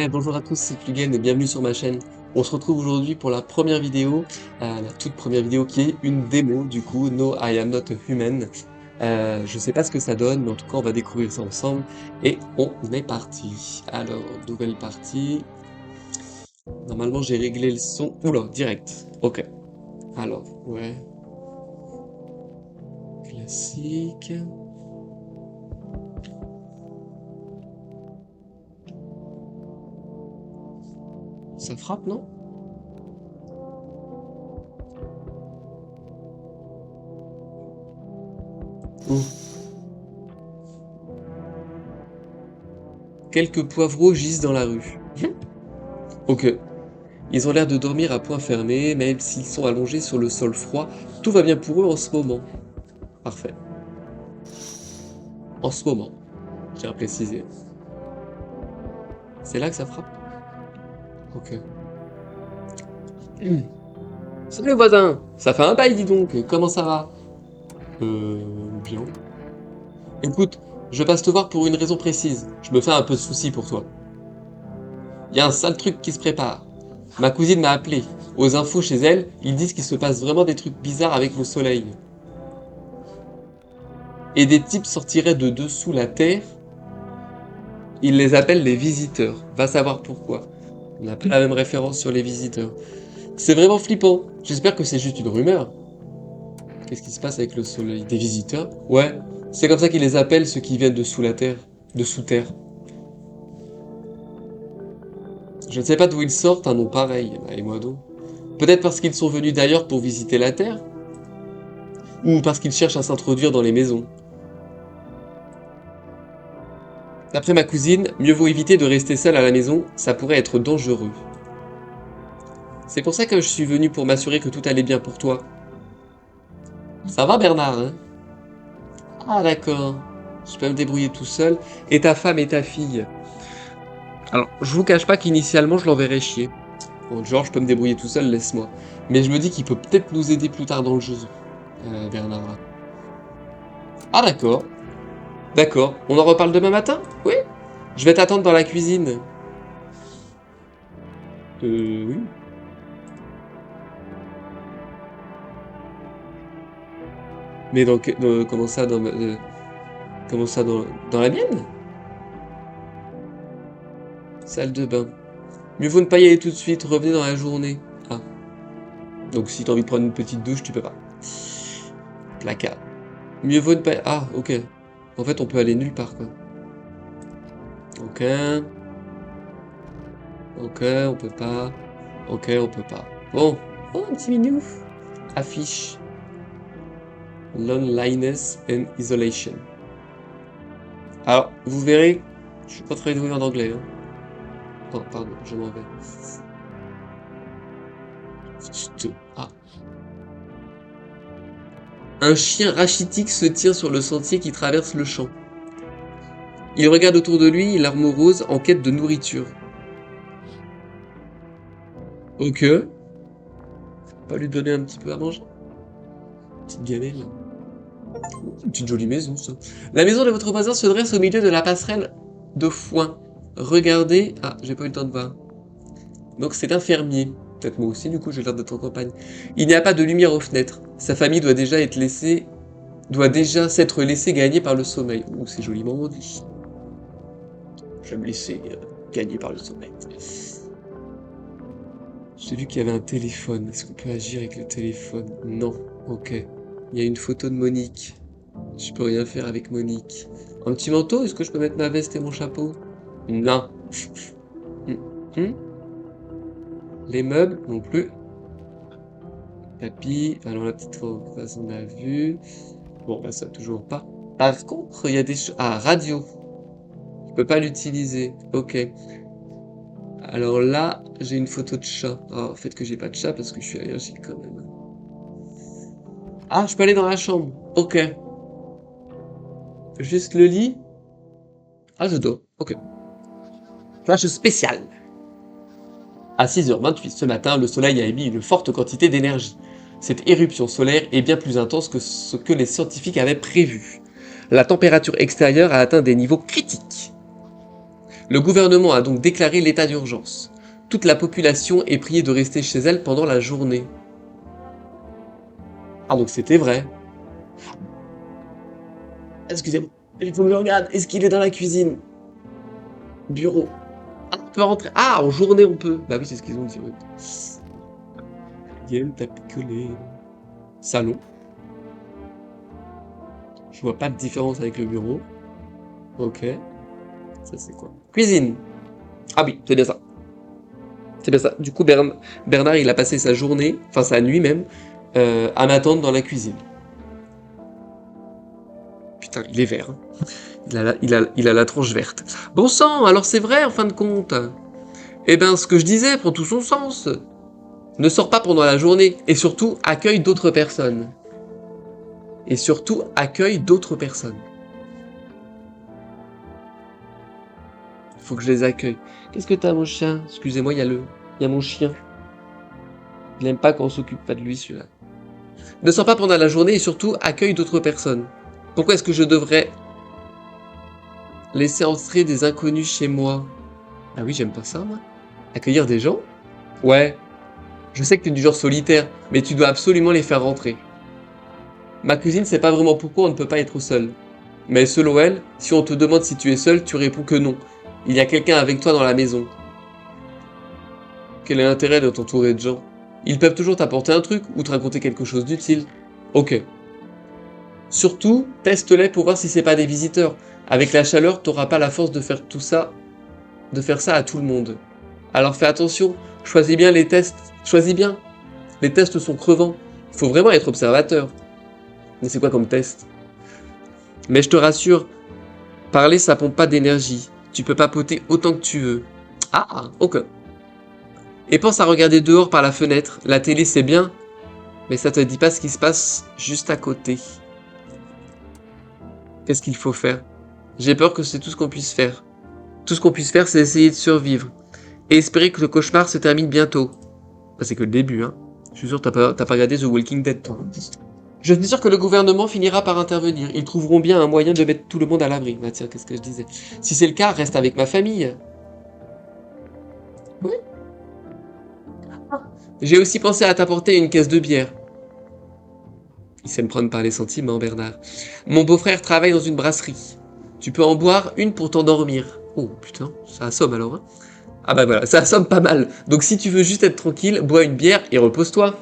Ouais, bonjour à tous, c'est Plugen et bienvenue sur ma chaîne. On se retrouve aujourd'hui pour la première vidéo, la toute première vidéo qui est une démo du coup, No I Am Not a Human. Je sais pas ce que ça donne, mais en tout cas on va découvrir ça ensemble et on est parti. Alors, nouvelle partie. Normalement j'ai réglé le son. Oula, direct. Ok. Alors, ouais. Classique. Ça frappe, non? Ouh. Quelques poivreaux gisent dans la rue. Ok. Ils ont l'air de dormir à point fermé, même s'ils sont allongés sur le sol froid. Tout va bien pour eux en ce moment. Parfait. En ce moment, j'ai à préciser. C'est là que ça frappe? Ok. Salut voisin! Ça fait un bail, dis donc. Comment ça va? Bien. Écoute, je passe te voir pour une raison précise. Je me fais un peu de soucis pour toi. Y a un sale truc qui se prépare. Ma cousine m'a appelé. Aux infos chez elle, ils disent qu'il se passe vraiment des trucs bizarres avec le soleil. Et des types sortiraient de dessous la terre. Ils les appellent les visiteurs. Va savoir pourquoi. On n'a pas la même référence sur les visiteurs. C'est vraiment flippant. J'espère que c'est juste une rumeur. Qu'est-ce qui se passe avec le soleil? Des visiteurs? Ouais. C'est comme ça qu'ils les appellent, ceux qui viennent de sous la terre. De sous terre. Je ne sais pas d'où ils sortent un nom pareil. Bah, et moi donc. Peut-être parce qu'ils sont venus d'ailleurs pour visiter la terre? Ou parce qu'ils cherchent à s'introduire dans les maisons? D'après ma cousine, mieux vaut éviter de rester seul à la maison, ça pourrait être dangereux. C'est pour ça que je suis venu pour m'assurer que tout allait bien pour toi. Ça va Bernard, hein? Ah d'accord. Je peux me débrouiller tout seul. Et ta femme et ta fille? Alors, je vous cache pas qu'initialement je l'enverrais chier. Bon, genre, je peux me débrouiller tout seul, laisse-moi. Mais je me dis qu'il peut peut-être nous aider plus tard dans le jeu, Bernard. Ah d'accord. D'accord. On en reparle demain matin? Oui? Je vais t'attendre dans la cuisine. Oui. Mais comment ça comment ça dans la mienne? Salle de bain. Mieux vaut ne pas y aller tout de suite, revenez dans la journée. Ah. Donc si t'as envie de prendre une petite douche, tu peux pas. Placard. Mieux vaut ne pas... Ah, ok. En fait, on peut aller nulle part, quoi. Ok. Ok, on peut pas. Ok, on peut pas. Bon. Oh, un petit menu. Affiche. Loneliness and Isolation. Alors, vous verrez, je suis pas très doué en anglais. Hein. Oh, pardon, je m'en vais. Ah. Un chien rachitique se tient sur le sentier qui traverse le champ. Il regarde autour de lui, l'arme rose, en quête de nourriture. Ok. Pas lui donner un petit peu à manger? Petite gamelle. Une petite jolie maison, ça. La maison de votre voisin se dresse au milieu de la passerelle de foin. Regardez... Ah, j'ai pas eu le temps de voir. Donc c'est un fermier. Peut-être moi aussi, du coup, j'ai l'air d'être en campagne. Il n'y a pas de lumière aux fenêtres. Sa famille doit déjà être laissée... doit déjà s'être laissée gagner par le sommeil. Ouh, c'est joliment dit. Je vais me laisser gagner par le sommeil. J'ai vu qu'il y avait un téléphone. Est-ce qu'on peut agir avec le téléphone? Non. Ok. Il y a une photo de Monique. Je peux rien faire avec Monique. Un petit manteau? Est-ce que je peux mettre ma veste et mon chapeau? Non. Les meubles non plus. Papy. Alors la petite phrase on a vu. Bon bah ça toujours pas. Par contre il y a des choses. Ah radio. Je peux pas l'utiliser. Ok. Alors là j'ai une photo de chat. Alors, en fait que j'ai pas de chat parce que je suis allergique quand même. Ah je peux aller dans la chambre. Ok. Juste le lit. Ah je dors. Ok. Flash spécial. À 6h28 ce matin, le soleil a émis une forte quantité d'énergie. Cette éruption solaire est bien plus intense que ce que les scientifiques avaient prévu. La température extérieure a atteint des niveaux critiques. Le gouvernement a donc déclaré l'état d'urgence. Toute la population est priée de rester chez elle pendant la journée. Ah, donc c'était vrai. Excusez-moi, il faut que je regarde. Est-ce qu'il est dans la cuisine? Bureau. Ah, on peut rentrer. Ah, en journée on peut. Bah oui, c'est ce qu'ils ont dit. Ouais. Game, tapis collé. Salon. Je vois pas de différence avec le bureau. Ok. Ça c'est quoi? Cuisine. Ah oui, c'est bien ça. C'est bien ça. Du coup, Bernard, il a passé sa journée, enfin sa nuit même, à m'attendre dans la cuisine. Putain, il est vert. Hein. Il a la tronche verte. Bon sang, alors c'est vrai en fin de compte. Eh ben, ce que je disais prend tout son sens. Ne sors pas pendant la journée et surtout accueille d'autres personnes. Et surtout accueille d'autres personnes. Faut que je les accueille. Qu'est-ce que t'as mon chien? Excusez-moi, il y a mon chien. Il aime pas quand on s'occupe pas de lui celui-là. Ne sors pas pendant la journée et surtout accueille d'autres personnes. Pourquoi est-ce que je devrais laisser entrer des inconnus chez moi? Ah oui, j'aime pas ça moi. Accueillir des gens? Ouais. Je sais que t'es du genre solitaire, mais tu dois absolument les faire rentrer. Ma cousine sait pas vraiment pourquoi on ne peut pas être seul. Mais selon elle, si on te demande si tu es seul, tu réponds que non. Il y a quelqu'un avec toi dans la maison. Quel est l'intérêt de t'entourer de gens? Ils peuvent toujours t'apporter un truc ou te raconter quelque chose d'utile. Ok. Surtout, teste-les pour voir si c'est pas des visiteurs. Avec la chaleur, t'auras pas la force de faire tout ça, de faire ça à tout le monde. Alors fais attention, choisis bien les tests. Choisis bien. Les tests sont crevants. Il faut vraiment être observateur. Mais c'est quoi comme test? Mais je te rassure, parler ça pompe pas d'énergie. Tu peux papoter autant que tu veux. Ah, ok. Et pense à regarder dehors par la fenêtre. La télé c'est bien, mais ça te dit pas ce qui se passe juste à côté. Qu'est-ce qu'il faut faire? J'ai peur que c'est tout ce qu'on puisse faire. Tout ce qu'on puisse faire, c'est essayer de survivre. Et espérer que le cauchemar se termine bientôt. Bah, c'est que le début, hein. Je suis sûr que t'as pas regardé The Walking Dead, toi. Je suis sûr que le gouvernement finira par intervenir. Ils trouveront bien un moyen de mettre tout le monde à l'abri. Bah tiens, qu'est-ce que je disais? Si c'est le cas, reste avec ma famille. Oui. J'ai aussi pensé à t'apporter une caisse de bière. Il sait me prendre par les sentiments, Bernard. Mon beau-frère travaille dans une brasserie. Tu peux en boire une pour t'endormir. Oh putain, ça assomme alors, hein. Ah bah voilà, ça assomme pas mal. Donc si tu veux juste être tranquille, bois une bière et repose-toi.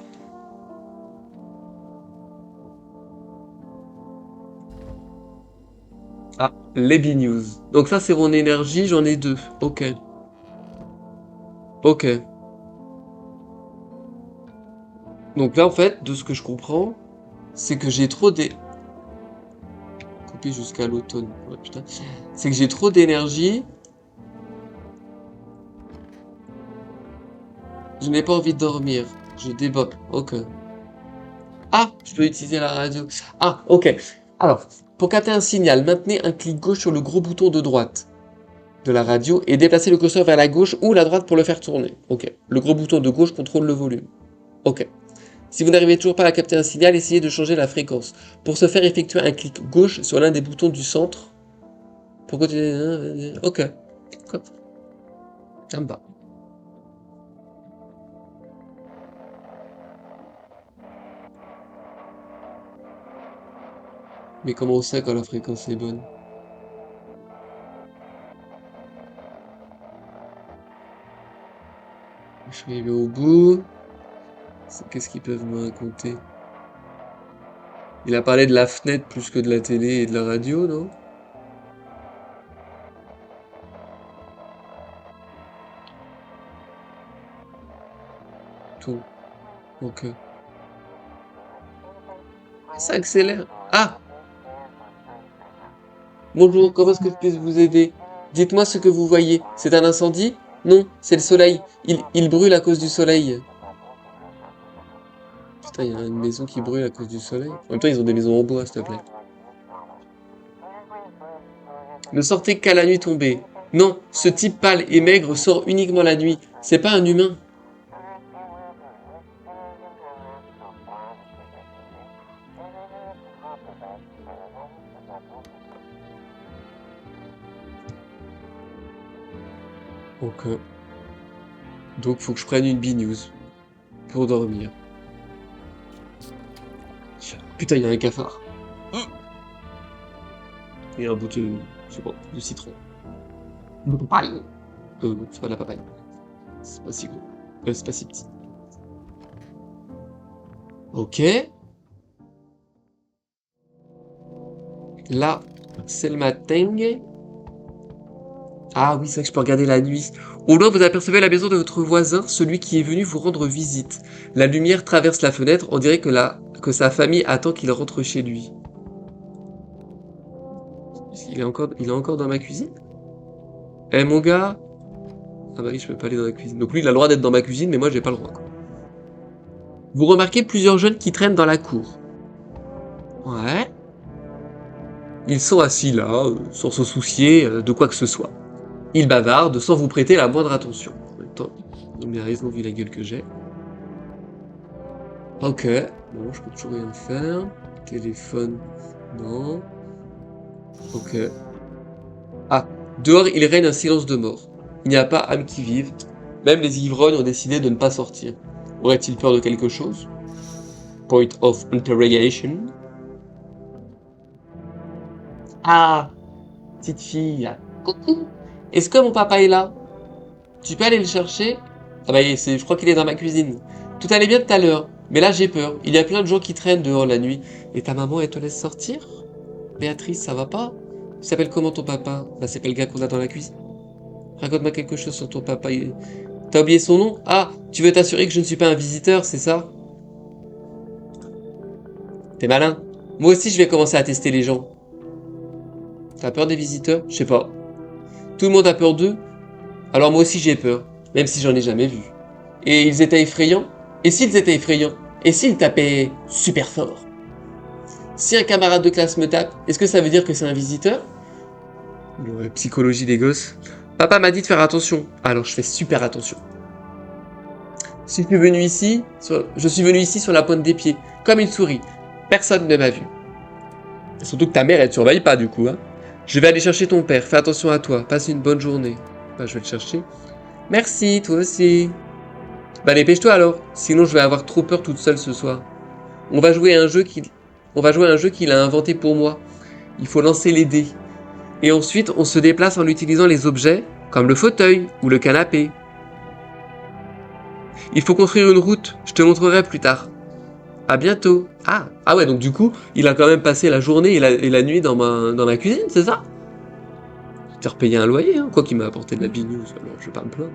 Ah, les B-News. Donc ça c'est mon énergie, j'en ai deux. Ok. Ok. Donc là en fait, de ce que je comprends, c'est que j'ai trop d'é... Coupé jusqu'à l'automne. Ouais, putain. C'est que j'ai trop d'énergie. Je n'ai pas envie de dormir. Je déboppe. Ok. Ah, je peux utiliser la radio. Ah, ok. Alors, pour capter un signal, maintenez un clic gauche sur le gros bouton de droite de la radio et déplacez le curseur vers la gauche ou la droite pour le faire tourner. Ok. Le gros bouton de gauche contrôle le volume. Ok. Si vous n'arrivez toujours pas à capter un signal, essayez de changer la fréquence. Pour ce faire, effectuez un clic gauche sur l'un des boutons du centre. Pour continuer. Ok. Ça me va. Mais comment on sait quand la fréquence est bonne? Je suis arrivé au bout. Qu'est-ce qu'ils peuvent me raconter? Il a parlé de la fenêtre plus que de la télé et de la radio, non? Tout. Ok. Ça accélère. Ah! Bonjour, comment est-ce que je peux vous aider? Dites-moi ce que vous voyez. C'est un incendie? Non, c'est le soleil. Il brûle à cause du soleil. Putain, il y a une maison qui brûle à cause du soleil. En même temps, ils ont des maisons en bois, s'il te plaît. Ne sortez qu'à la nuit tombée. Non, ce type pâle et maigre sort uniquement la nuit. C'est pas un humain. Ok. Donc faut que je prenne une B-News pour dormir. Putain, il y a un cafard. Et un bout de, je sais pas, de citron. De papaye. C'est pas de la papaye. C'est pas si gros. C'est pas si petit. Ok. Là, c'est le matin. Ah oui, c'est vrai que je peux regarder la nuit. Au loin, vous apercevez la maison de votre voisin, celui qui est venu vous rendre visite. La lumière traverse la fenêtre, on dirait que sa famille attend qu'il rentre chez lui. Il est encore dans ma cuisine? Eh mon gars? Ah bah oui, je peux pas aller dans la cuisine. Donc lui, il a le droit d'être dans ma cuisine, mais moi, j'ai pas le droit, quoi. Vous remarquez plusieurs jeunes qui traînent dans la cour. Ouais. Ils sont assis là, sans se soucier de quoi que ce soit. Ils bavardent sans vous prêter la moindre attention. En même temps, ils ont bien raison vu la gueule que j'ai. Ok. Bon, je peux toujours rien faire. Téléphone. Non. Ok. Ah. Dehors, il règne un silence de mort. Il n'y a pas âme qui vive. Même les ivrognes ont décidé de ne pas sortir. Aurait-il peur de quelque chose? Point of interrogation. Ah, petite fille. Coucou. Est-ce que mon papa est là? Tu peux aller le chercher? Ah bah, je crois qu'il est dans ma cuisine. Tout allait bien tout à l'heure, mais là j'ai peur. Il y a plein de gens qui traînent dehors la nuit. Et ta maman, elle te laisse sortir? Béatrice, ça va pas? Il s'appelle comment ton papa? Bah c'est pas le gars qu'on a dans la cuisine. Raconte-moi quelque chose sur ton papa. T'as oublié son nom? Ah, tu veux t'assurer que je ne suis pas un visiteur, c'est ça? T'es malin. Moi aussi je vais commencer à tester les gens. T'as peur des visiteurs? Je sais pas. Tout le monde a peur d'eux? Alors moi aussi j'ai peur, même si j'en ai jamais vu. Et ils étaient effrayants? Et s'ils étaient effrayants? Et s'ils tapaient super fort? Si un camarade de classe me tape, est-ce que ça veut dire que c'est un visiteur? Ouais, psychologie des gosses. Papa m'a dit de faire attention, alors je fais super attention. Si je suis venu ici, je suis venu ici sur la pointe des pieds, comme une souris. Personne ne m'a vu. Surtout que ta mère, elle te surveille pas du coup, hein. Je vais aller chercher ton père, fais attention à toi, passe une bonne journée. Bah, je vais le chercher. Merci, toi aussi. Bah dépêche-toi alors, sinon je vais avoir trop peur toute seule ce soir. On va jouer à un jeu qu'il On va jouer à un jeu qu'il a inventé pour moi. Il faut lancer les dés. Et ensuite, on se déplace en utilisant les objets, comme le fauteuil ou le canapé. Il faut construire une route, je te montrerai plus tard. À bientôt. Ah ouais, donc du coup, il a quand même passé la journée et la nuit dans ma cuisine, c'est ça? J'ai repayé un loyer, hein, quoi qu'il m'a apporté de la bignouse, alors je vais pas me plaindre.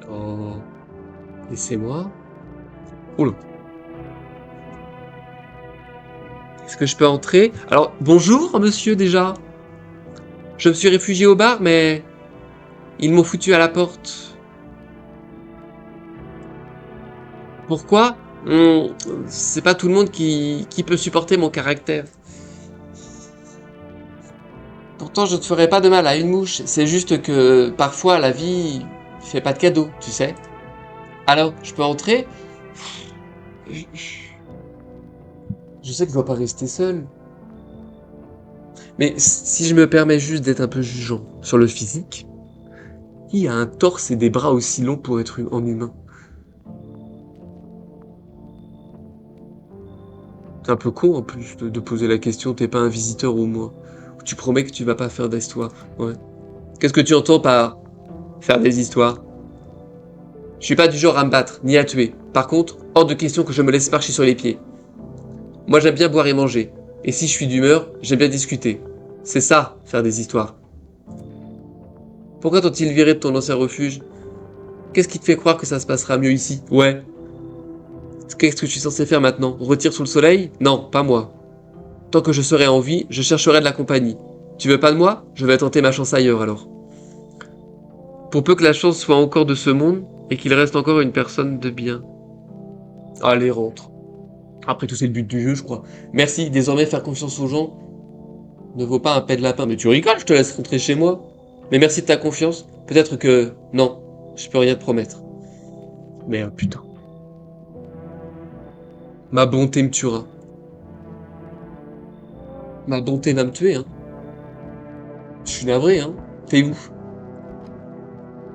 Oh, laissez-moi. Oula. Est-ce que je peux entrer? Alors, bonjour, monsieur, déjà. Je me suis réfugié au bar, mais ils m'ont foutu à la porte. Pourquoi? C'est pas tout le monde qui peut supporter mon caractère. Pourtant, je ne te ferai pas de mal à une mouche. C'est juste que parfois la vie fait pas de cadeaux, tu sais. Alors, je peux entrer? Je sais que je dois pas rester seul. Mais si je me permets juste d'être un peu jugeant sur le physique, qui a un torse et des bras aussi longs pour être en humain? C'est un peu con en plus de poser la question, t'es pas un visiteur ou moi? Tu promets que tu vas pas faire d'histoire. Ouais. Qu'est-ce que tu entends par faire des histoires? Je suis pas du genre à me battre, ni à tuer. Par contre, hors de question que je me laisse marcher sur les pieds. Moi j'aime bien boire et manger. Et si je suis d'humeur, j'aime bien discuter. C'est ça, faire des histoires. Pourquoi t'ont-ils viré de ton ancien refuge? Qu'est-ce qui te fait croire que ça se passera mieux ici? Ouais. Qu'est-ce que je suis censé faire maintenant? Retire sous le soleil? Non, pas moi. Tant que je serai en vie, je chercherai de la compagnie. Tu veux pas de moi? Je vais tenter ma chance ailleurs alors. Pour peu que la chance soit encore de ce monde, et qu'il reste encore une personne de bien. Allez, rentre. Après tout, c'est le but du jeu, je crois. Merci, désormais faire confiance aux gens ne vaut pas un pet de lapin. Mais tu rigoles, je te laisse rentrer chez moi. Mais merci de ta confiance. Peut-être que... Non, je peux rien te promettre. Mais putain. Ma bonté me tuera. Ma bonté va me tuer, hein. Je suis navré, hein. T'es où?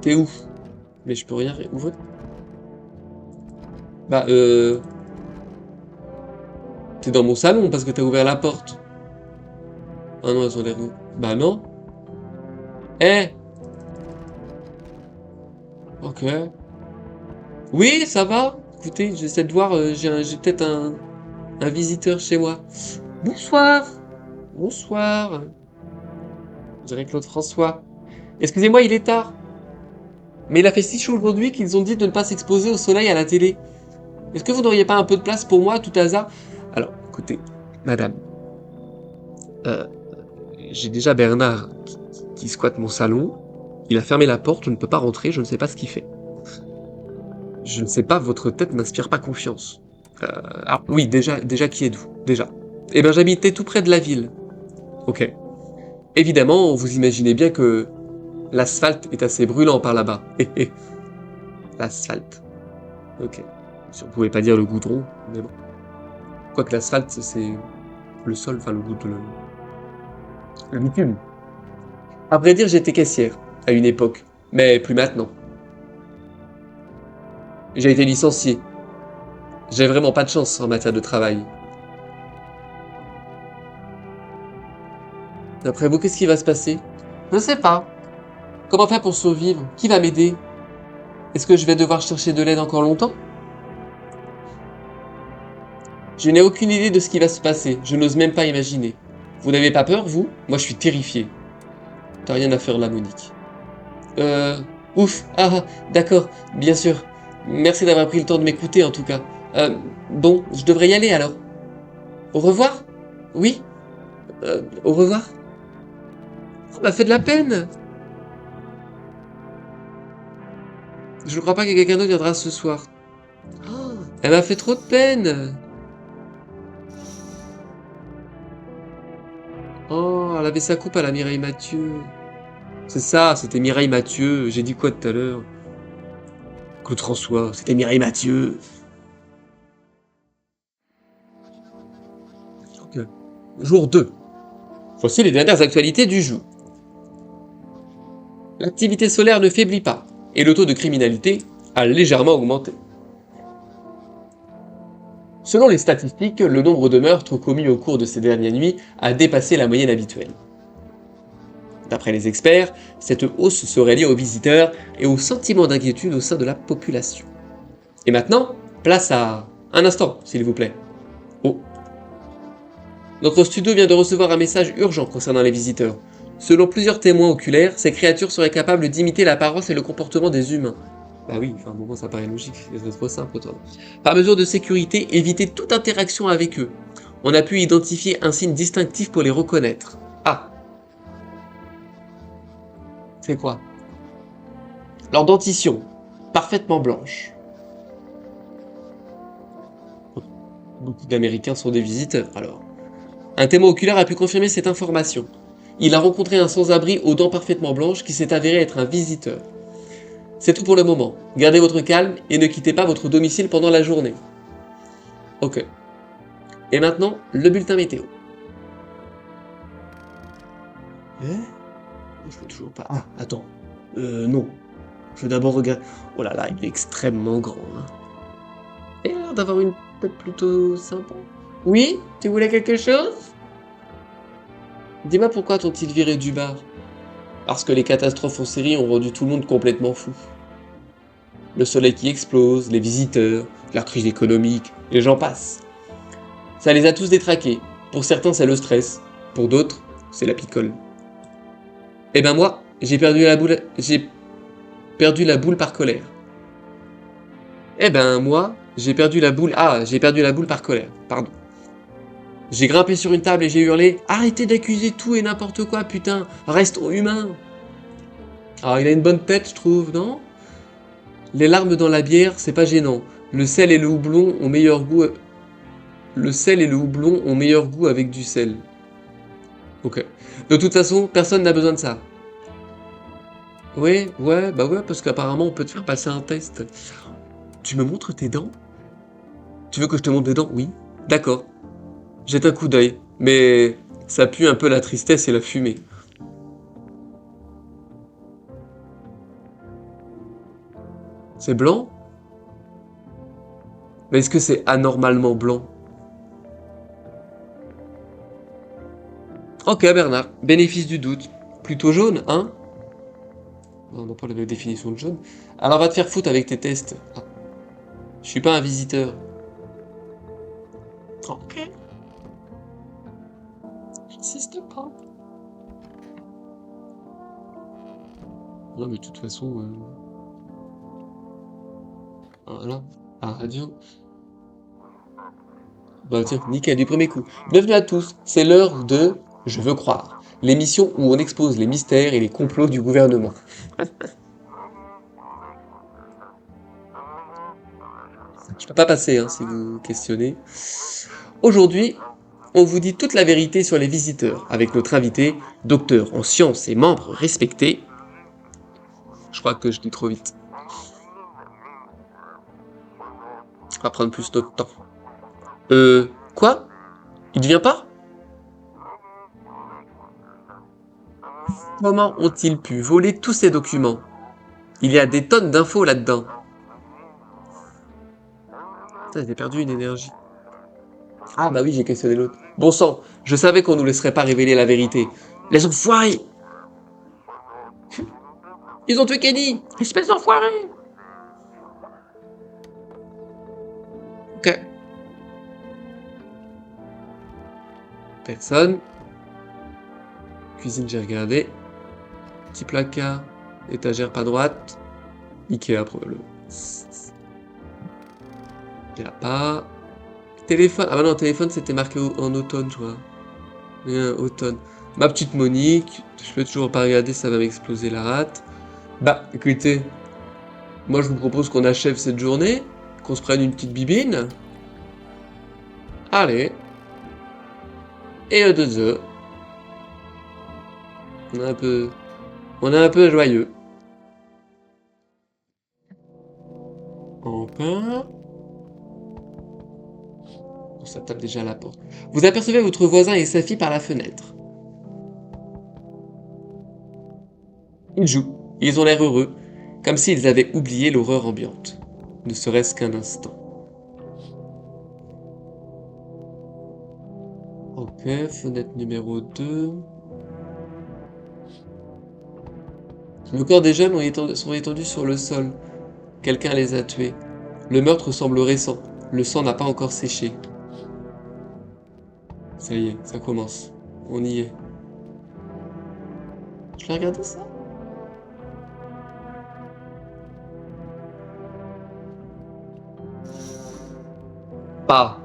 T'es où? Mais je peux rien ouvrir. Bah, t'es dans mon salon parce que t'as ouvert la porte. Ah non, elles ont l'air... Bah non. Eh! Ok. Oui, ça va. Écoutez, j'essaie de voir, j'ai peut-être un visiteur chez moi. Bonsoir. Bonsoir. Je dirais Claude François. Excusez-moi, il est tard. Mais il a fait si chaud aujourd'hui qu'ils ont dit de ne pas s'exposer au soleil à la télé. Est-ce que vous n'auriez pas un peu de place pour moi, tout hasard? Alors, écoutez, madame, euh, j'ai déjà Bernard qui squatte mon salon. Il a fermé la porte, je ne peux pas rentrer, je ne sais pas ce qu'il fait. Je ne sais pas, votre tête n'inspire pas confiance. Alors, oui, déjà qui êtes-vous? Déjà. Eh ben, j'habitais tout près de la ville. Ok. Évidemment, vous imaginez bien que l'asphalte est assez brûlant par là-bas. L'asphalte. Ok. Si on pouvait pas dire le goudron, mais bon. Quoique l'asphalte, c'est le sol, enfin le goudron, le bitume. À vrai dire, j'étais caissière, à une époque. Mais plus maintenant. J'ai été licencié. J'ai vraiment pas de chance en matière de travail. D'après vous, qu'est-ce qui va se passer? Je ne sais pas. Comment faire pour survivre? Qui va m'aider? Est-ce que je vais devoir chercher de l'aide encore longtemps? Je n'ai aucune idée de ce qui va se passer. Je n'ose même pas imaginer. Vous n'avez pas peur, vous? Moi, je suis terrifié. T'as rien à faire là, Monique. Euh... Ouf. Ah, d'accord. Bien sûr. Merci d'avoir pris le temps de m'écouter, en tout cas. Bon, je devrais y aller, alors. Au revoir? Oui? Au revoir? Ça m'a fait de la peine. Je ne crois pas que quelqu'un d'autre viendra ce soir. Oh, elle m'a fait trop de peine. Oh, elle avait sa coupe à la Mireille Mathieu. C'est ça, c'était Mireille Mathieu. J'ai dit quoi tout à l'heure? Claude François, c'était Mireille Mathieu. Ok. Jour 2. Voici les dernières actualités du jour. L'activité solaire ne faiblit pas et le taux de criminalité a légèrement augmenté. Selon les statistiques, le nombre de meurtres commis au cours de ces dernières nuits a dépassé la moyenne habituelle. D'après les experts, cette hausse serait liée aux visiteurs et au sentiment d'inquiétude au sein de la population. Et maintenant, place à... Un instant, s'il vous plaît. Oh. Notre studio vient de recevoir un message urgent concernant les visiteurs. Selon plusieurs témoins oculaires, ces créatures seraient capables d'imiter l'apparence et le comportement des humains. Bah oui, enfin bon, ça paraît logique, c'est trop simple toi. Par mesure de sécurité, évitez toute interaction avec eux. On a pu identifier un signe distinctif pour les reconnaître. Ah. C'est quoi? Leur dentition, parfaitement blanche. Beaucoup d'Américains sont des visiteurs, alors. Un témoin oculaire a pu confirmer cette information. Il a rencontré un sans-abri aux dents parfaitement blanches qui s'est avéré être un visiteur. C'est tout pour le moment. Gardez votre calme et ne quittez pas votre domicile pendant la journée. Ok. Et maintenant, le bulletin météo. Je peux toujours pas... Ah, attends. Non. Je vais d'abord regarder... Oh là là, il est extrêmement grand. Hein. Il a l'air d'avoir une tête plutôt sympa. Oui? Tu voulais quelque chose? Dis-moi pourquoi t'ont-ils viré du bar? Parce que les catastrophes en série ont rendu tout le monde complètement fou. Le soleil qui explose, les visiteurs, la crise économique, et j'en passe. Ça les a tous détraqués. Pour certains, c'est le stress. Pour d'autres, c'est la picole. Eh ben moi, j'ai perdu la boule par colère. Eh ben moi, j'ai perdu la boule... Ah, j'ai perdu la boule par colère, pardon. J'ai grimpé sur une table et j'ai hurlé « Arrêtez d'accuser tout et n'importe quoi, putain! Restons humains !» Ah, il a une bonne tête, je trouve, non? Les larmes dans la bière, c'est pas gênant. Le sel et le houblon ont meilleur goût... Le sel et le houblon ont meilleur goût avec du sel. Ok. De toute façon, personne n'a besoin de ça. Ouais, bah ouais, parce qu'apparemment on peut te faire passer un test. Tu me montres tes dents? Tu veux que je te montre tes dents? Oui. D'accord. Jette un coup d'œil. Mais ça pue un peu la tristesse et la fumée. C'est blanc? Mais est-ce que c'est anormalement blanc? Ok, Bernard. Bénéfice du doute. Plutôt jaune, hein? Non, on n'a pas la même définition de jaune. Alors va te faire foutre avec tes tests. Ah, je suis pas un visiteur. Ok. J'insiste pas. Non, mais de toute façon... Voilà. Ah, radio. Bah tiens, nickel, du premier coup. Bienvenue à tous, c'est l'heure de Je veux croire, l'émission où on expose les mystères et les complots du gouvernement. Je peux pas passer, hein, si vous questionnez. Aujourd'hui, on vous dit toute la vérité sur les visiteurs, avec notre invité, docteur en sciences et membre respecté. Je crois que je dis trop vite. On va prendre plus notre temps. Quoi? Il ne vient pas? Comment ont-ils pu voler tous ces documents? Il y a des tonnes d'infos là-dedans. Putain, j'ai perdu une énergie. Ah bah oui, j'ai questionné l'autre. Bon sang, je savais qu'on nous laisserait pas révéler la vérité. Les enfoirés! Ils ont tué Kenny! Espèce d'enfoirés! Ok. Personne. Cuisine, j'ai regardé. Petit placard. Étagère pas droite. Ikea, probablement. Il y a pas. Téléphone. Ah bah non, téléphone, c'était marqué en automne, je crois. Automne. Ma petite Monique. Je peux toujours pas regarder, ça va m'exploser la rate. Bah, écoutez. Moi, je vous propose qu'on achève cette journée. Qu'on se prenne une petite bibine. Allez. Et à 2 heures. On est un peu... On est un peu joyeux. Encore. Bon, ça tape déjà à la porte. Vous apercevez votre voisin et sa fille par la fenêtre. Ils jouent. Ils ont l'air heureux, comme s'ils avaient oublié l'horreur ambiante. Ne serait-ce qu'un instant. Ok, fenêtre numéro 2. Le corps des jeunes sont étendus sur le sol. Quelqu'un les a tués. Le meurtre semble récent. Le sang n'a pas encore séché. Ça y est, ça commence. On y est. Je vais regarder ça. Pas.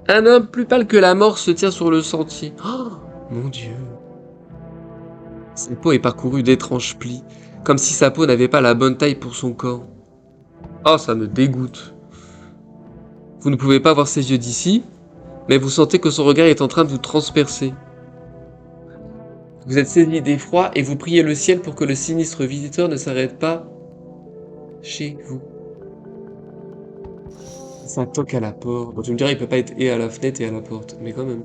Un homme plus pâle que la mort se tient sur le sentier. Oh, mon Dieu. Sa peau est parcourue d'étranges plis, comme si sa peau n'avait pas la bonne taille pour son corps. Oh, ça me dégoûte. Vous ne pouvez pas voir ses yeux d'ici, mais vous sentez que son regard est en train de vous transpercer. Vous êtes saisi d'effroi et vous priez le ciel pour que le sinistre visiteur ne s'arrête pas chez vous. Ça toque à la porte. Bon, tu me diras, il peut pas être et à la fenêtre et à la porte, mais quand même.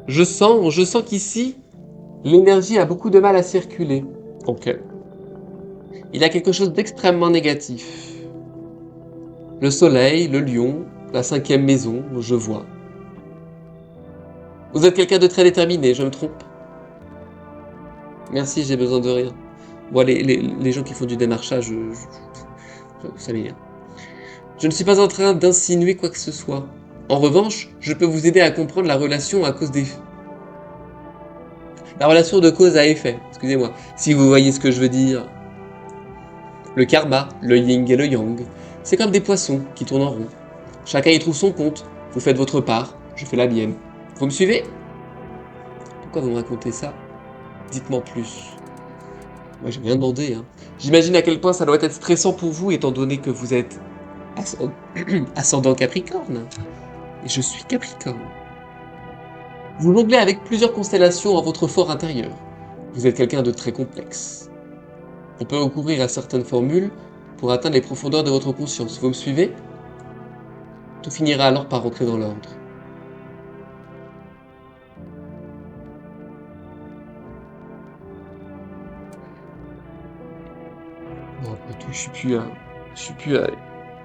Je sens qu'ici, l'énergie a beaucoup de mal à circuler. Ok. Il y a quelque chose d'extrêmement négatif. Le soleil, le lion, la cinquième maison, je vois. Vous êtes quelqu'un de très déterminé, je me trompe? Merci, j'ai besoin de rien. Bon, les gens qui font du démarchage, ça m'énerve. Je ne suis pas en train d'insinuer quoi que ce soit. En revanche, je peux vous aider à comprendre la relation à cause des... La relation de cause à effet, excusez-moi. Si vous voyez ce que je veux dire. Le karma, le yin et le yang, c'est comme des poissons qui tournent en rond. Chacun y trouve son compte. Vous faites votre part, je fais la mienne. Vous me suivez? Pourquoi vous me racontez ça? Dites-moi plus. Moi, j'ai rien demandé, hein. J'imagine à quel point ça doit être stressant pour vous, étant donné que vous êtes ascendant Capricorne. Et je suis Capricorne. Vous jonglez avec plusieurs constellations en votre fort intérieur. Vous êtes quelqu'un de très complexe. On peut recourir à certaines formules pour atteindre les profondeurs de votre conscience. Vous me suivez? Tout finira alors par rentrer dans l'ordre. Non, pas tout Je suis plus à... Je suis plus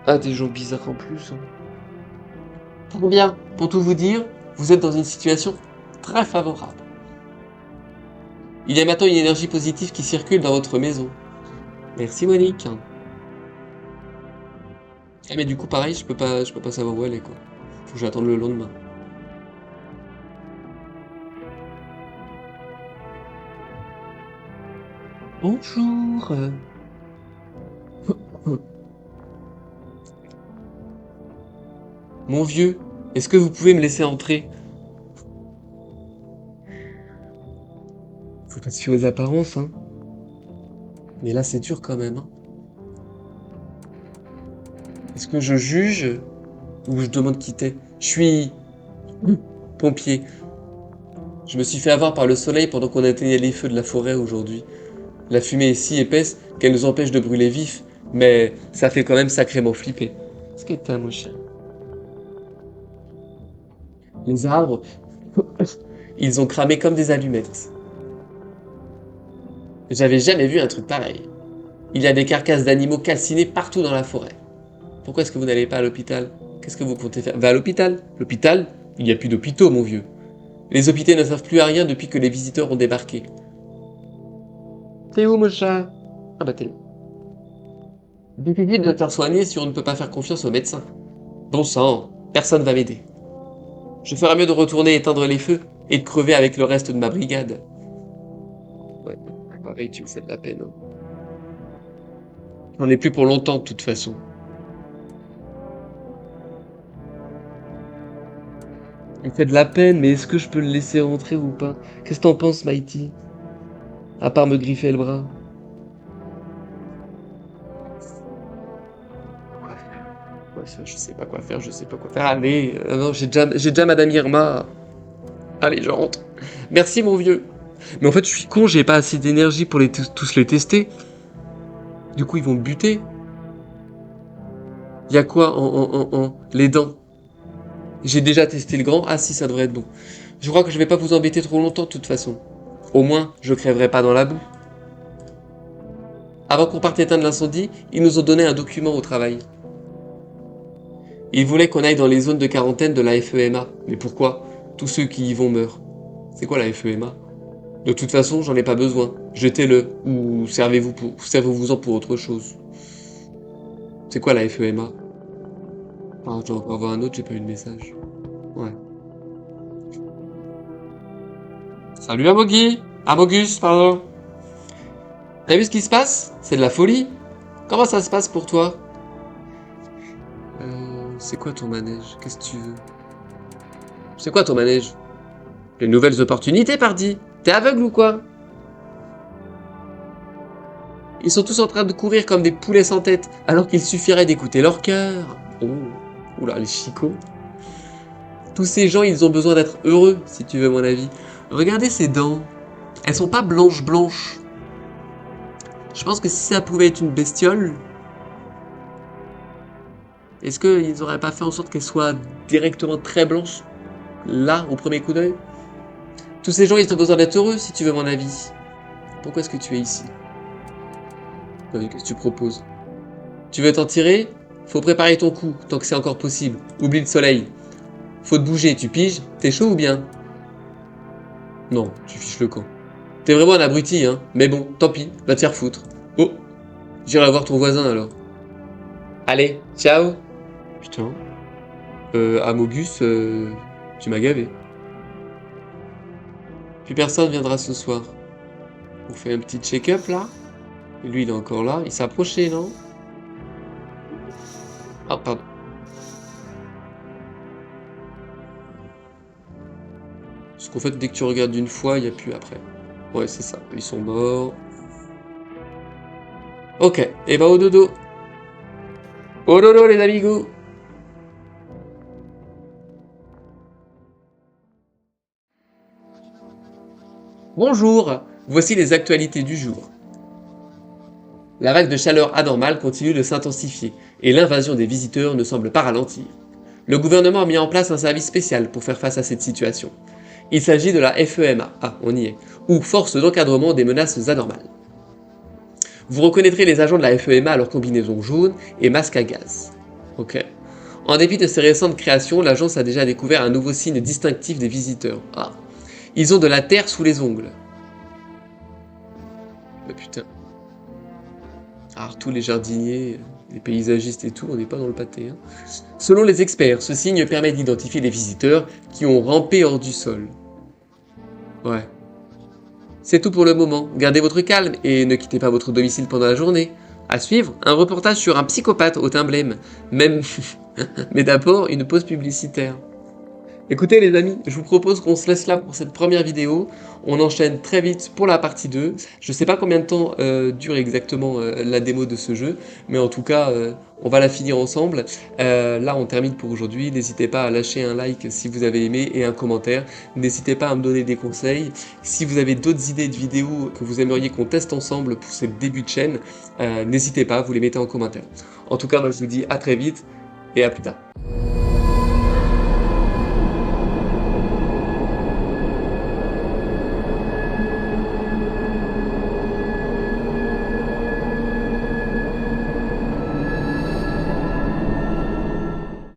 à des gens bizarres en plus. Hein. Pour bien, pour tout vous dire, vous êtes dans une situation très favorable. Il y a maintenant une énergie positive qui circule dans votre maison. Merci Monique. Ah mais du coup pareil, je peux pas savoir où elle est quoi. Faut que j'attende le lendemain. Bonjour. Mon vieux, est-ce que vous pouvez me laisser entrer? Faut pas se fier aux apparences, hein. Mais là c'est dur quand même, hein. Est-ce que je juge ou je demande quitter? Je suis pompier. Je me suis fait avoir par le soleil pendant qu'on éteignait les feux de la forêt aujourd'hui. La fumée est si épaisse qu'elle nous empêche de brûler vif, mais ça fait quand même sacrément flipper. Qu'est-ce que t'as, mon chien? Les arbres, ils ont cramé comme des allumettes. J'avais jamais vu un truc pareil. Il y a des carcasses d'animaux calcinés partout dans la forêt. Pourquoi est-ce que vous n'allez pas à l'hôpital? Qu'est-ce que vous comptez faire? Va à l'hôpital. L'hôpital? Il n'y a plus d'hôpitaux, mon vieux. Les hôpitaux ne servent plus à rien depuis que les visiteurs ont débarqué. T'es où, mon chat? Ah bah t'es là. Difficile de te faire soigner si on ne peut pas faire confiance aux médecins. Bon sang, personne va m'aider. Je ferais mieux de retourner éteindre les feux et de crever avec le reste de ma brigade. Ouais, pareil, tu me fais de la peine. Hein. J'en ai plus pour longtemps, de toute façon. Il me fait de la peine, mais est-ce que je peux le laisser rentrer ou pas? Qu'est-ce que t'en penses, Mighty? À part me griffer le bras. Ouais, ça, je sais pas quoi faire, je sais pas quoi faire. Allez, non, j'ai déjà Madame Irma. Allez, je rentre. Merci, mon vieux. Mais en fait, je suis con, j'ai pas assez d'énergie pour tous les tester. Du coup, ils vont me buter. Y a quoi les dents? J'ai déjà testé le grand. Ah si, ça devrait être bon. Je crois que je vais pas vous embêter trop longtemps de toute façon. Au moins, je crèverai pas dans la boue. Avant qu'on parte éteindre l'incendie, ils nous ont donné un document au travail. Ils voulaient qu'on aille dans les zones de quarantaine de la FEMA. Mais pourquoi? Tous ceux qui y vont meurent. C'est quoi la FEMA? De toute façon, j'en ai pas besoin. Jetez-le. Ou servez-vous-en pour autre chose. C'est quoi la FEMA? Ah, je dois encore avoir un autre, j'ai pas eu de message. Ouais. Salut Amogi! Amogus, pardon. T'as vu ce qui se passe? C'est de la folie. Comment ça se passe pour toi? C'est quoi ton manège? Qu'est-ce que tu veux? C'est quoi ton manège? Les nouvelles opportunités, pardi! T'es aveugle ou quoi? Ils sont tous en train de courir comme des poulets sans tête, alors qu'il suffirait d'écouter leur cœur. Oh, oula, les chicots. Tous ces gens, ils ont besoin d'être heureux, si tu veux mon avis. Regardez ces dents. Elles sont pas blanches. Je pense que si ça pouvait être une bestiole, est-ce qu'ils auraient pas fait en sorte qu'elle soit directement très blanche, là, au premier coup d'œil? Tous ces gens, ils ont besoin d'être heureux, si tu veux mon avis. Pourquoi est-ce que tu es ici? Qu'est-ce que tu proposes? Tu veux t'en tirer? Faut préparer ton coup, tant que c'est encore possible. Oublie le soleil. Faut te bouger, tu piges? T'es chaud ou bien? Non, tu fiches le camp. T'es vraiment un abruti, hein. Mais bon, tant pis, va te faire foutre. Oh, j'irai voir ton voisin alors. Allez, ciao. Putain. Amogus, tu m'as gavé. Plus personne viendra ce soir. On fait un petit check-up là. Et lui, il est encore là. Il s'est approché, non? Ah, pardon. Parce qu'en fait, dès que tu regardes une fois, il n'y a plus après. Ouais, c'est ça. Ils sont morts. Ok, et bah au dodo. Au dodo, les amigos. Bonjour, voici les actualités du jour. La vague de chaleur anormale continue de s'intensifier et l'invasion des visiteurs ne semble pas ralentir. Le gouvernement a mis en place un service spécial pour faire face à cette situation. Il s'agit de la FEMA, ah on y est, ou Force d'encadrement des menaces anormales. Vous reconnaîtrez les agents de la FEMA à leur combinaison jaune et masque à gaz. Ok. En dépit de ces récentes créations, l'agence a déjà découvert un nouveau signe distinctif des visiteurs. Ah. Ils ont de la terre sous les ongles. Bah putain. Alors tous les jardiniers, les paysagistes et tout, on n'est pas dans le pâté. Hein. Selon les experts, ce signe permet d'identifier les visiteurs qui ont rampé hors du sol. Ouais. C'est tout pour le moment. Gardez votre calme et ne quittez pas votre domicile pendant la journée. À suivre, un reportage sur un psychopathe au teint blême. Même... Mais d'abord, une pause publicitaire. Écoutez les amis, je vous propose qu'on se laisse là pour cette première vidéo. On enchaîne très vite pour la partie 2. Je sais pas combien de temps dure exactement la démo de ce jeu, mais en tout cas, on va la finir ensemble. Là, on termine pour aujourd'hui. N'hésitez pas à lâcher un like si vous avez aimé et un commentaire. N'hésitez pas à me donner des conseils. Si vous avez d'autres idées de vidéos que vous aimeriez qu'on teste ensemble pour ce début de chaîne, n'hésitez pas, vous les mettez en commentaire. En tout cas, moi je vous dis à très vite et à plus tard.